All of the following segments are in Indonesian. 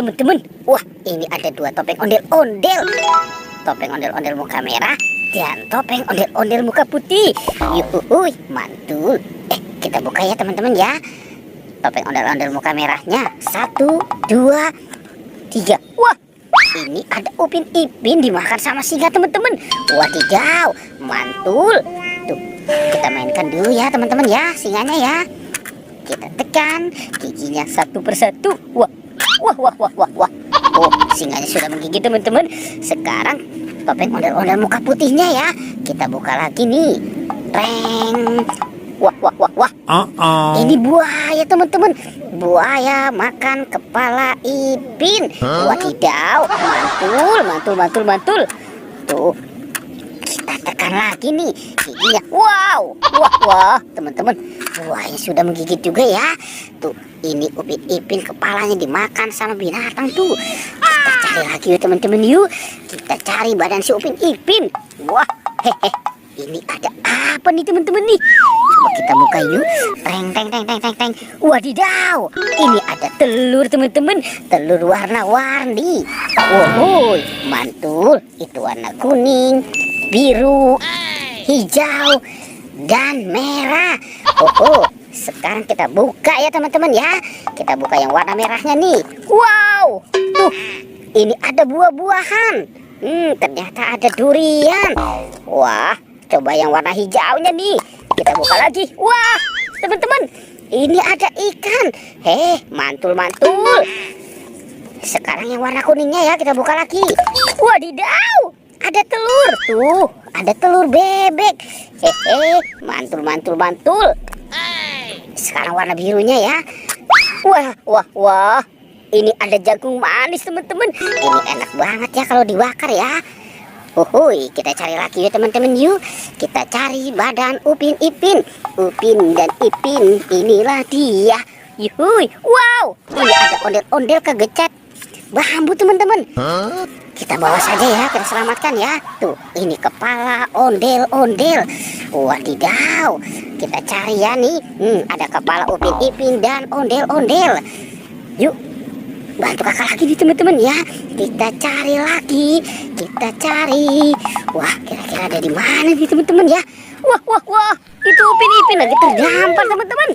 teman-teman. Wah, ini ada dua topeng ondel-ondel. Topeng ondel-ondel muka merah dan topeng ondel-ondel muka putih. Yuhuy, mantul. Kita buka ya teman-teman ya. Topeng ondel-ondel muka merahnya 1, 2, 3. Wah, ini ada Upin Ipin dimakan sama singa teman-teman. Wadidaw, mantul. Tuh, kita mainkan dulu ya teman-teman ya, singanya ya. Kita tekan giginya satu persatu. Wah, wah, wah, wah, wah, wah. Oh, singanya sudah menggigit teman-teman. Sekarang topeng ondel-ondel muka putihnya ya. Kita buka lagi nih. Reng. Wah, wah, wah, wah. Ini buaya teman-teman. Buaya makan kepala Ipin. Wadidaw, mantul, mantul, mantul, mantul. Tuh, kita tekan lagi nih giginya. Wow, wah, wah, teman-teman. Buaya sudah menggigit juga ya. Tuh, ini Upin Ipin kepalanya dimakan sama binatang tuh. Kita cari lagi yuk teman-teman yuk. Kita cari badan si Upin Ipin. Wah, hehe. Ini ada apa nih teman-teman nih? Coba kita buka yuk. Teng teng teng teng teng teng. Wadidaw, ini ada telur teman-teman. Telur warna-warni. Wow, mantul. Itu warna kuning, biru, hijau, dan merah. Oh, sekarang kita buka ya teman-teman ya. Kita buka yang warna merahnya nih. Wow, tuh, ini ada buah-buahan. Ternyata ada durian. Wah, coba yang warna hijaunya nih. Kita buka lagi. Wah, teman-teman, ini ada ikan. Mantul-mantul. Sekarang yang warna kuningnya ya, kita buka lagi. Wadidaw, ada telur. Tuh, ada telur bebek. Mantul-mantul-mantul. Sekarang warna birunya ya. Wah, wah, wah. Ini ada jagung manis teman-teman. Ini enak banget ya kalau dibakar ya. Uhuy, kita cari lagi ya teman-teman yuk. Kita cari badan Upin Ipin. Upin dan Ipin, inilah dia. Yuhuy, wow. Ini ada ondel-ondel kegecat bambu teman-teman. Kita bawa saja ya, kita selamatkan ya. Tuh, ini kepala ondel-ondel. Wadidaw, kita cari ya nih. Ada kepala Upin Ipin dan ondel-ondel. Yuk, bantu kakak lagi nih teman-teman ya. Kita cari lagi, kita cari. Wah, kira-kira ada di mana nih teman-teman ya? Wah, wah, wah, itu Upin Ipin lagi terdampar teman-teman.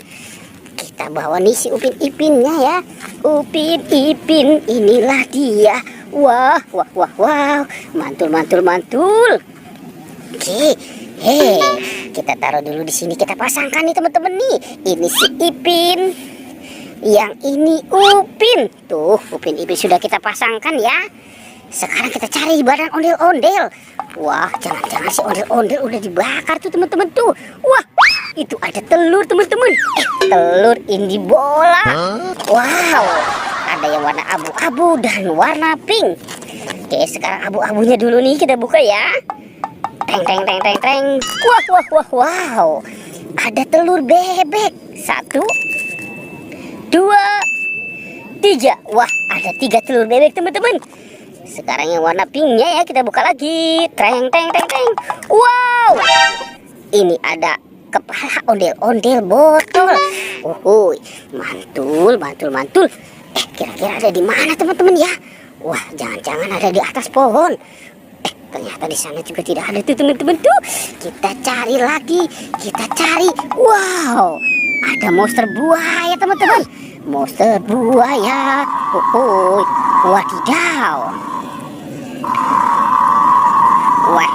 Kita bawa nih si Upin Ipinnya ya. Upin Ipin, inilah dia. Wah, wah, wah, wow, mantul, mantul, mantul. Oke, kita taruh dulu di sini. Kita pasangkan nih teman-teman nih. Ini si Ipin, yang ini Upin. Tuh, Upin Ipin sudah kita pasangkan ya. Sekarang kita cari badan ondel-ondel. Wah, jangan-jangan si ondel-ondel udah dibakar tuh teman-teman tuh. Wah, itu ada telur teman-teman. Telur ini bola. Wow, ada yang warna abu-abu dan warna pink. Oke, sekarang abu-abunya dulu nih kita buka ya. Teng teng teng teng teng. Wah, wah, wah, wow. Ada telur bebek. 1, 2, 3. Wah, ada 3 telur bebek teman-teman. Sekarang yang warna pinknya ya kita buka lagi. Teng teng teng teng. Wow, ini ada kepala ondel-ondel botol. Uhuy, mantul, mantul, mantul. Kira-kira ada di mana teman-teman ya? Wah, jangan-jangan ada di atas pohon. Ternyata di sana juga tidak ada tuh teman-teman tuh. Kita cari lagi, kita cari. Wow, ada monster buaya teman-teman. Monster buaya. Uhuy, wadidaw. Wah,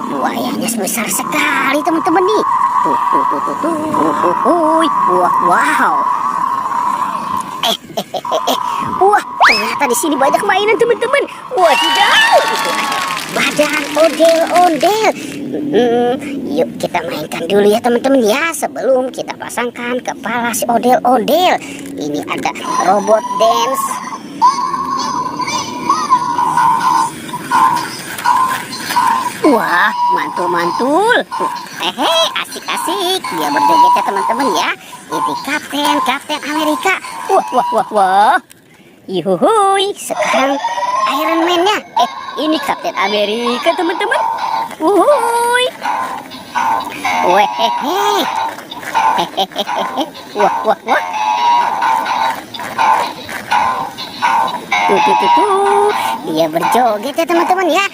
buayanya sebesar sekali teman-teman nih. Tuh. Uhuy, wow. Wah, ternyata di sini banyak mainan teman-teman. Wadidaw, itu ada badan ondel-ondel. Yuk kita mainkan dulu ya teman-teman ya, sebelum kita pasangkan kepala si ondel-ondel. Ini ada robot dance. Wah, mantul-mantul. Asik-asik. Dia berjoget ya teman-teman ya. Ini Kapten Amerika. Wah, wah, wah, wah. Yuhuy, sekarang Iron Man-nya. Ini Kapten Amerika teman-teman. Wuhuy. Wehehe. Wah, wah, wah. Dia berjoget ya teman-teman ya.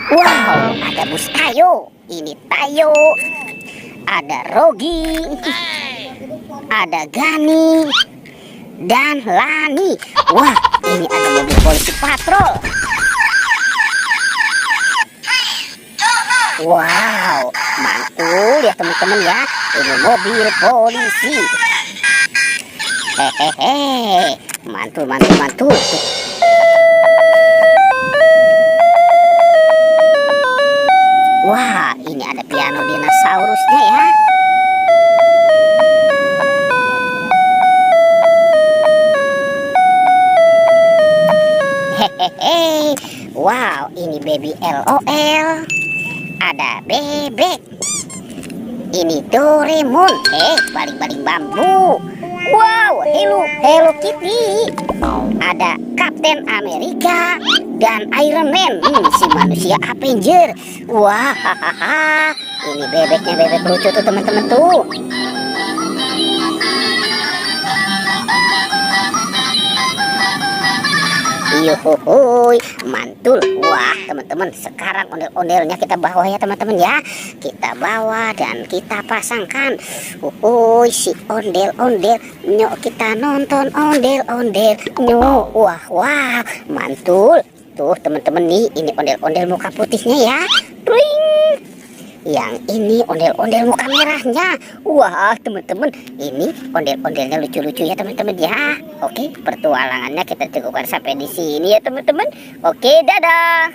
Wow, ada bus Tayo. Ini Tayo. Ada Rogi. Ada Gani. Dan Lani. Wah, ini ada mobil polisi patrol. Wow, mantul ya teman-teman ya. Ini mobil polisi. Hehehe, mantul. Wah, ini ada piano dinosaurusnya ya. Hehehe, wow, ini baby LOL. Ada bebek. Ini Doraemon. Baling-baling bambu. Wow, Hello Kitty. Ada Captain America dan Iron Man. Si manusia Avenger. Wah, ini bebeknya, bebek lucu tuh teman-teman tuh. Yuhuhuy, mantul. Wah teman-teman, sekarang ondel-ondelnya kita bawa ya teman-teman ya. Kita bawa dan kita pasangkan. Si ondel-ondel. Nyok kita nonton ondel-ondel. Nyok, wah, mantul. Tuh teman-teman nih, ini ondel-ondel muka putihnya ya. Ring. Yang ini ondel-ondel muka merahnya. Wah teman-teman, ini ondel-ondelnya lucu-lucu ya teman-teman ya. Oke, pertualangannya kita cukupkan sampai di sini ya teman-teman. Oke, dadah.